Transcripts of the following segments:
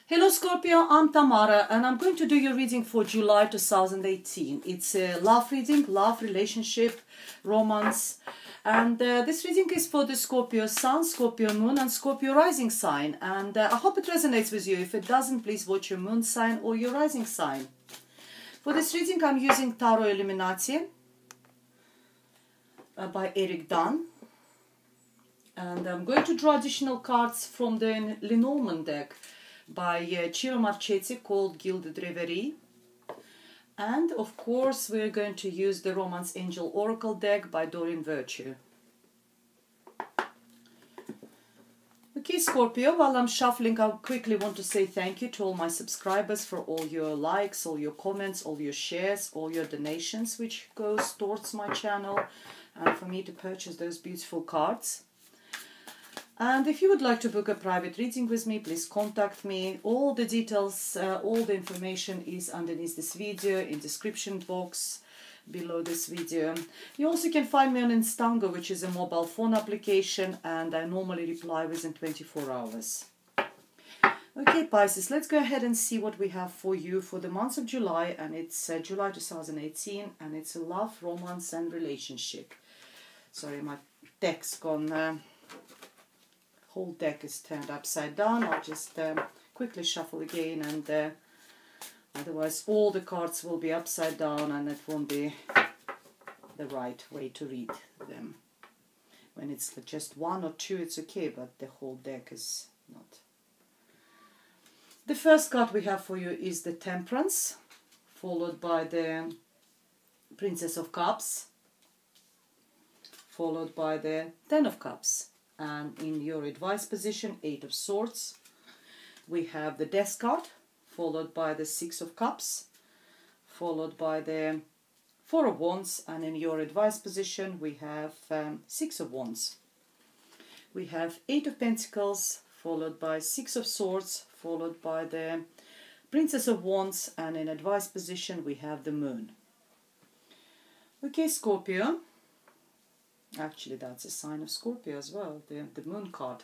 Hello Scorpio, I'm Tamara and I'm going to do your reading for July 2018. It's a love reading, love, relationship, romance. And this reading is for the Scorpio Sun, Scorpio Moon and Scorpio Rising sign. And I hope it resonates with you. If it doesn't, please watch your Moon sign or your Rising sign. For this reading, I'm using Tarot Illuminati by Eric Dunn. And I'm going to draw additional cards from the Lenormand deck by Ciro Marchetti called Gilded Reverie. And of course we're going to use the Romance Angel Oracle deck by Doreen Virtue. Okay Scorpio, while I'm shuffling, I quickly want to say thank you to all my subscribers for all your likes, all your comments, all your shares, all your donations which goes towards my channel and for me to purchase those beautiful cards. And if you would like to book a private reading with me, please contact me. All the details, all the information is underneath this video, in description box below this video. You also can find me on Instango, which is a mobile phone application, and I normally reply within 24 hours. Okay, Pisces, let's go ahead and see what we have for you for the month of July, and it's July 2018, and it's a love, romance, and relationship. Sorry, my deck's gone... whole deck is turned upside down. I'll just quickly shuffle again, and otherwise all the cards will be upside down and it won't be the right way to read them. When it's just one or two, it's okay, but the whole deck is not. The first card we have for you is the Temperance, followed by the Princess of Cups, followed by the Ten of Cups. And in your advice position, Eight of Swords, we have the Death card, followed by the Six of Cups, followed by the Four of Wands, and in your advice position, we have Six of Wands. We have Eight of Pentacles, followed by Six of Swords, followed by the Princess of Wands, and in advice position, we have the Moon. Okay, Scorpio. Actually, that's a sign of Scorpio as well, the Moon card.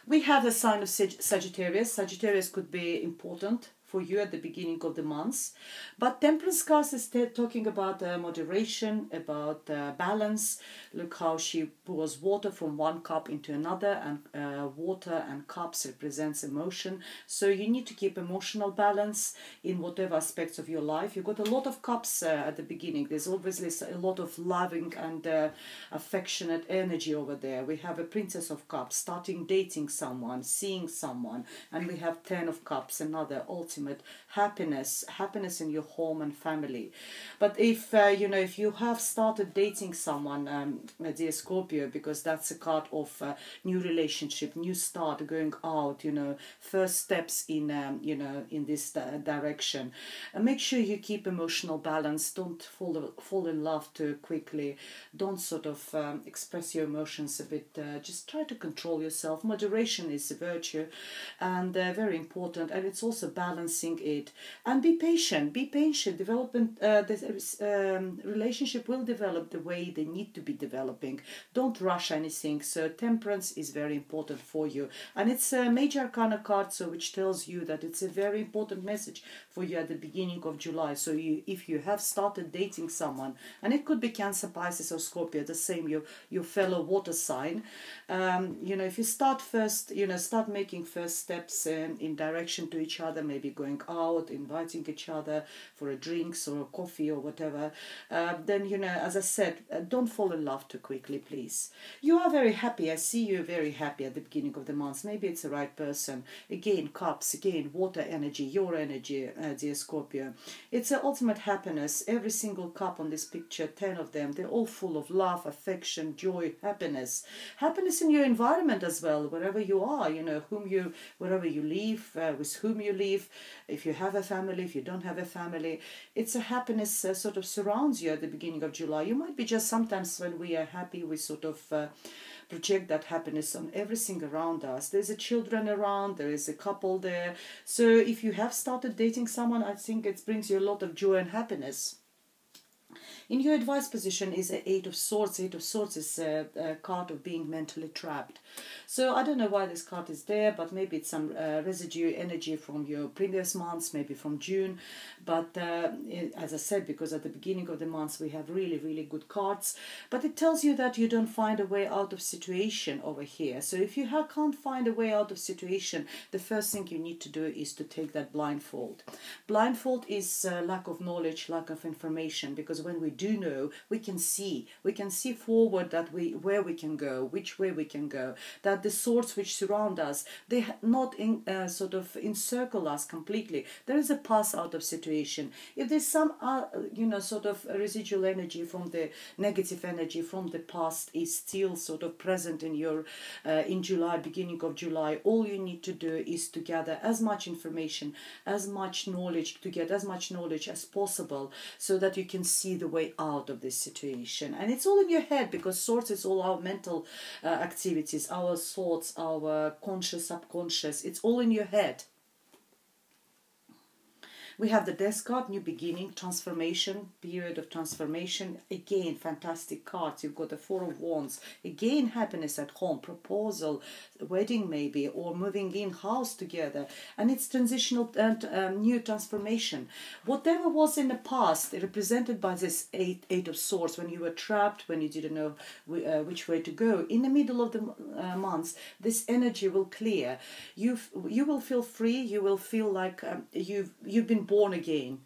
We have the sign of Sagittarius. Sagittarius could be important for you at the beginning of the month. But Temperance card is talking about moderation, about balance. Look how she pours water from one cup into another, and water and cups represents emotion. So you need to keep emotional balance in whatever aspects of your life. You've got a lot of cups at the beginning. There's obviously a lot of loving and affectionate energy over there. We have a Princess of Cups, starting dating someone, seeing someone, and we have Ten of Cups, another ultimate happiness in your home and family. But if if you have started dating someone, dear Scorpio, because that's a card of new relationship, new start, going out, first steps in in this direction, make sure you keep emotional balance. Don't fall in love too quickly. Don't sort of express your emotions a bit. Just try to control yourself. Moderation is a virtue and very important, and it's also balancing it. And be patient. Development, this relationship will develop the way they need to be developing. Don't rush anything. So Temperance is very important for you, and it's a major arcana card, so which tells you that it's a very important message for you at the beginning of July. So if you have started dating someone, and it could be Cancer, Pisces or Scorpio, the same, your fellow water sign, if you start first, start making first steps in direction to each other, maybe going out, inviting each other for a drinks or a coffee or whatever, then as I said, don't fall in love too quickly, please. You are very happy. I see you very happy at the beginning of the month. Maybe it's the right person. Again, cups, again, water energy, your energy, dear Scorpio. It's an ultimate happiness. Every single cup on this picture, 10 of them, they're all full of love, affection, joy, happiness. Happiness in your environment as well, wherever you are, wherever you live, with whom you live. If you have a family, if you don't have a family, it's a happiness sort of surrounds you at the beginning of July. You might be just sometimes when we are happy, we sort of project that happiness on everything around us. There's a children around, there is a couple there. So if you have started dating someone, I think it brings you a lot of joy and happiness. In your advice position is an Eight of Swords. Eight of Swords is a card of being mentally trapped. So I don't know why this card is there, but maybe it's some residue energy from your previous months, maybe from June. But as I said, because at the beginning of the month we have really, really good cards. But it tells you that you don't find a way out of situation over here. So if you can't find a way out of situation, the first thing you need to do is to take that blindfold. Blindfold is lack of knowledge, lack of information, because when we do know, we can see forward that where we can go, which way we can go, that the swords which surround us, they not sort of encircle us completely. There is a pass out of situation. If there's some sort of residual energy from the negative energy from the past is still sort of present in your in July, beginning of July, all you need to do is to gather as much information, as much knowledge, to get as much knowledge as possible, so that you can see the way out of this situation. And it's all in your head, because swords is all our mental activities, our thoughts, our conscious, subconscious. It's all in your head. We have the Death card, new beginning, transformation, period of transformation. Again, fantastic cards. You've got the Four of Wands. Again, happiness at home, proposal, wedding maybe, or moving in house together. And it's transitional and new transformation. Whatever was in the past, represented by this Eight of Swords, when you were trapped, when you didn't know which way to go, in the middle of the months, this energy will clear. You will feel free. You will feel like you've been born again.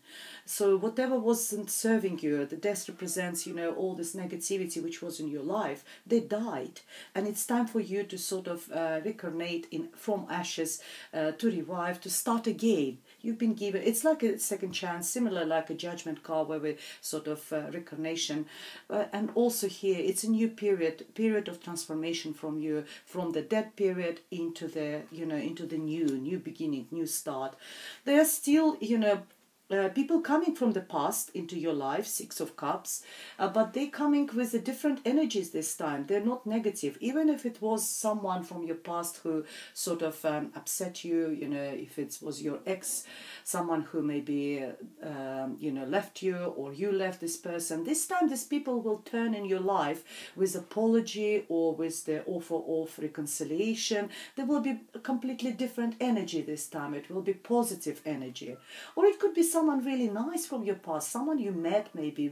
So whatever wasn't serving you, the death represents, all this negativity which was in your life, they died. And it's time for you to sort of reincarnate from ashes, to revive, to start again. You've been given, it's like a second chance, similar like a judgment card where we sort of reincarnation. And also here, it's a new period of transformation from you, from the dead period into the, into the new beginning, new start. There are still, people coming from the past into your life, Six of Cups, but they're coming with a different energies this time. They're not negative. Even if it was someone from your past who sort of upset you, if it was your ex, someone who maybe, left you, or you left this person, this time these people will turn in your life with apology or with the offer of reconciliation. There will be a completely different energy this time. It will be positive energy. Or it could be someone really nice from your past, someone you met maybe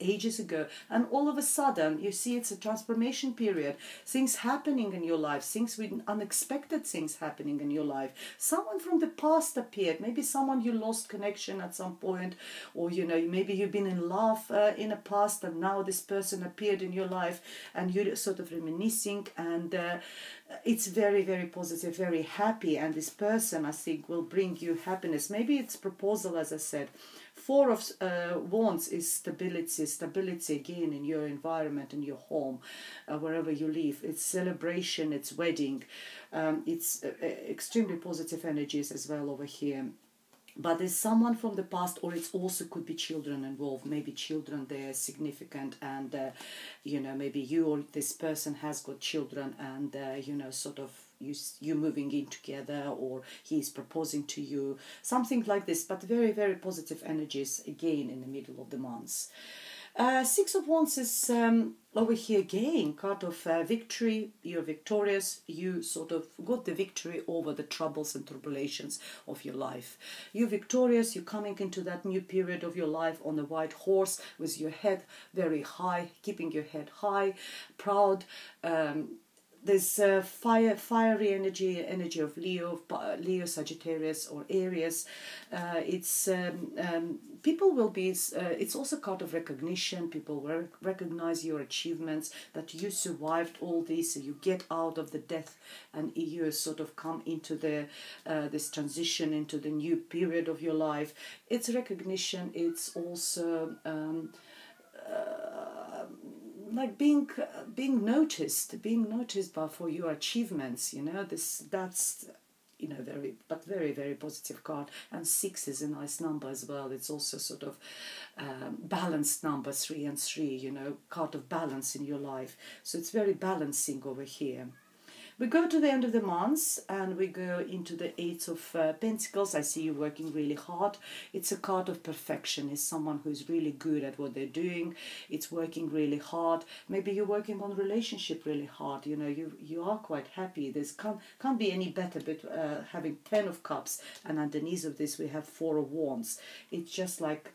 ages ago, and all of a sudden you see it's a transformation period, things happening in your life, things with unexpected things happening in your life. Someone from the past appeared, maybe someone you lost connection at some point, or maybe you've been in love in the past, and now this person appeared in your life, and you're sort of reminiscing, and it's very, very positive, very happy, and this person, I think, will bring you happiness. Maybe it's proposal, as I said. Four of Wands is stability again in your environment, in your home, wherever you live. It's celebration, it's wedding, it's extremely positive energies as well over here. But there's someone from the past, or it also could be children involved. Maybe children, they're significant, and maybe you or this person has got children, and sort of you moving in together, or he's proposing to you, something like this. But very, very positive energies again in the middle of the months. Six of Wands is over here again, card of victory. You're victorious. You sort of got the victory over the troubles and tribulations of your life. You're victorious. You're coming into that new period of your life on a white horse with your head very high, keeping your head high, proud. There's fiery energy of Leo, Sagittarius, or Aries. It's people will be. It's also a card of recognition. People will recognize your achievements, that you survived all this. So you get out of the death, and you sort of come into the this transition into the new period of your life. It's recognition. It's also. Like being noticed by for your achievements. That's very, very positive card. And 6 is a nice number as well. It's also sort of balanced number, 3 and 3. Card of balance in your life. So it's very balancing over here. We go to the end of the month and we go into the Eight of Pentacles. I see you working really hard. It's a card of perfection. It's someone who's really good at what they're doing. It's working really hard. Maybe you're working on relationship really hard. You know, you are quite happy. There's can't be any better, but having 10 of Cups and underneath of this we have 4 of Wands. It's just like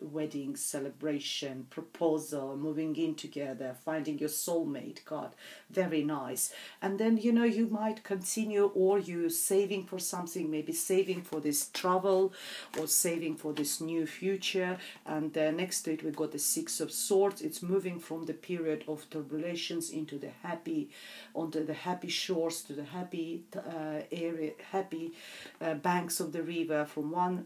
wedding, celebration, proposal, moving in together, finding your soulmate card. Very nice. And then, you know, you might continue, or you saving for something, maybe saving for this travel or saving for this new future. And next to it we got the Six of Swords. It's moving from the period of turbulences into the happy, onto the happy shores, to the happy area, happy banks of the river, from one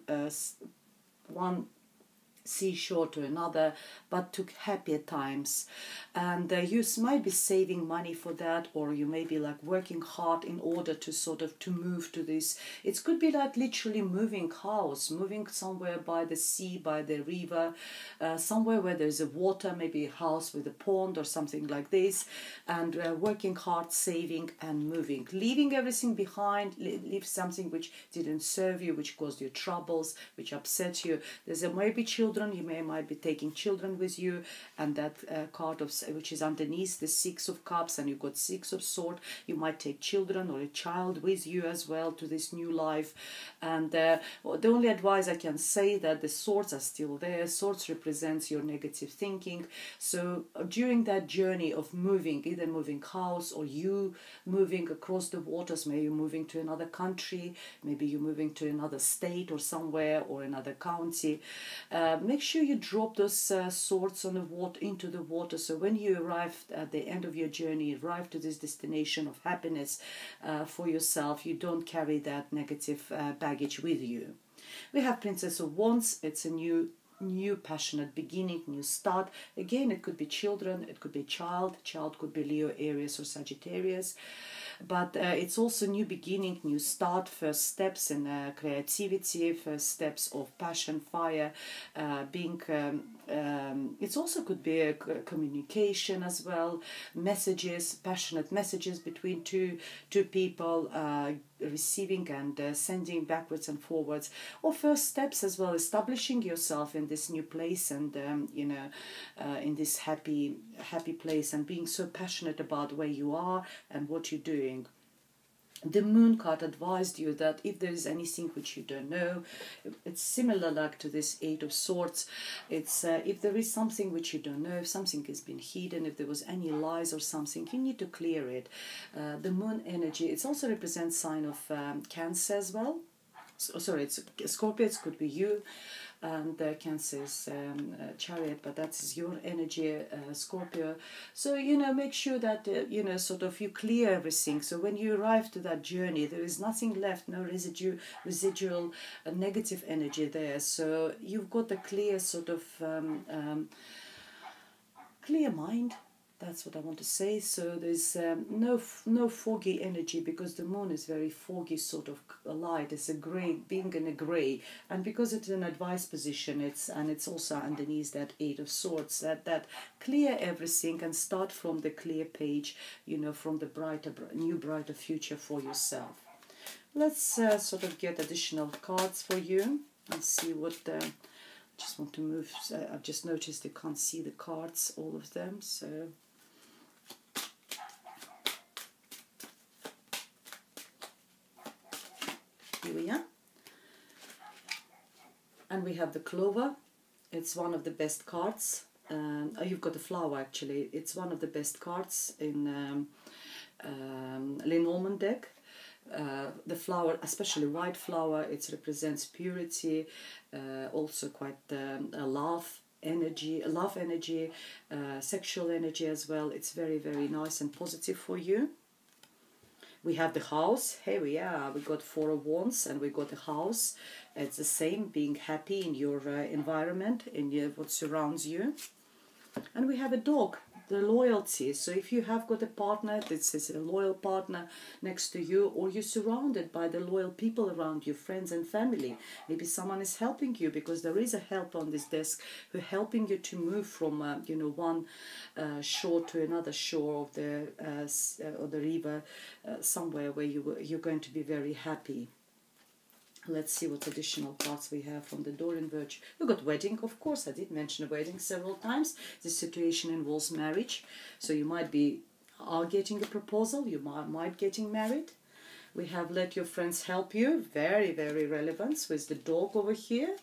seashore to another, but to happier times. And you might be saving money for that, or you may be like working hard in order to sort of to move to this. It could be like literally moving house, moving somewhere by the sea, by the river, somewhere where there's a water, maybe a house with a pond or something like this, and working hard, saving and moving, leaving everything behind, leave something which didn't serve you, which caused you troubles, which upset you. There's maybe children. You might be taking children with you, and that card of which is underneath the Six of Cups, and you've got Six of Swords. You might take children or a child with you as well to this new life. And the only advice I can say that the swords are still there. Swords represents your negative thinking. So during that journey of moving, either moving house or you moving across the waters, maybe you're moving to another country, maybe you're moving to another state or somewhere, or another county. Make sure you drop those swords on the water, into the water, so when you arrive at the end of your journey, arrive to this destination of happiness for yourself, you don't carry that negative baggage with you. We have Princess of Wands. It's a new passionate beginning, new start. Again, it could be children, it could be child could be Leo, Aries or Sagittarius. But it's also new beginning, new start, first steps in creativity, first steps of passion, fire, it also could be a communication as well, messages, passionate messages between two people, receiving and sending backwards and forwards, or first steps as well, establishing yourself in this new place, and in this happy place, and being so passionate about where you are and what you're doing. The Moon card advised you that if there is anything which you don't know, it's similar like to this Eight of Swords. It's if there is something which you don't know, if something has been hidden, if there was any lies or something, you need to clear it. The Moon energy, it also represents sign of Cancer as well. Sorry, it's Scorpio, it could be you. And Cancer's Chariot, but that's your energy, Scorpio. So, make sure that, sort of you clear everything. So when you arrive to that journey, there is nothing left, no residual negative energy there. So you've got a clear sort of clear mind. That's what I want to say. So there's no foggy energy, because the Moon is very foggy sort of light. It's a grey, being in a grey, and because it's an advice position, it's also underneath that Eight of Swords. That clear everything and start from the clear page. From the new brighter future for yourself. Let's sort of get additional cards for you and see what. Just want to move. I've just noticed you can't see the cards, all of them. So. Here we are. And we have the Clover. It's one of the best cards. You've got the flower actually. It's one of the best cards in Lenormand deck. The flower, especially white flower, it represents purity, also quite a love energy, sexual energy as well. It's very, very nice and positive for you. We have the house. Here we are. We got Four of Wands and we got the house. It's the same, being happy in your environment, in what surrounds you. And we have a dog. the loyalty. So if you have got a partner, this is a loyal partner next to you, or you're surrounded by the loyal people around you, friends and family. Maybe someone is helping you, because there is a help on this desk who are helping you to move from one shore to another shore of the river, somewhere where you're going to be very happy. Let's see what additional parts we have from the Dorian Virtue. We got wedding, of course. I did mention a wedding several times. This situation involves marriage. So you might are getting a proposal. You might getting married. We have let your friends help you. Very, very relevant. With the dog over here.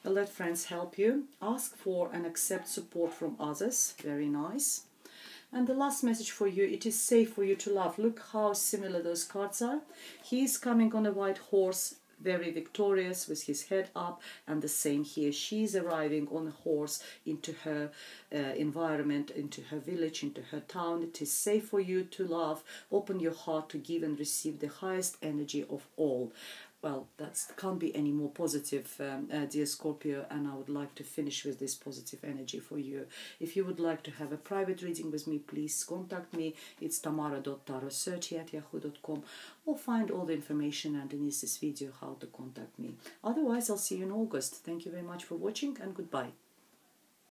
Let friends help you. Ask for and accept support from others. Very nice. And the last message for you, it is safe for you to love. Look how similar those cards are. He is coming on a white horse, very victorious with his head up, and the same here. She's arriving on a horse into her environment, into her village, into her town. It is safe for you to love. Open your heart to give and receive the highest energy of all. Well, that can't be any more positive, dear Scorpio, and I would like to finish with this positive energy for you. If you would like to have a private reading with me, please contact me. It's tamara.tarot30@yahoo.com, or find all the information underneath this video how to contact me. Otherwise, I'll see you in August. Thank you very much for watching, and goodbye.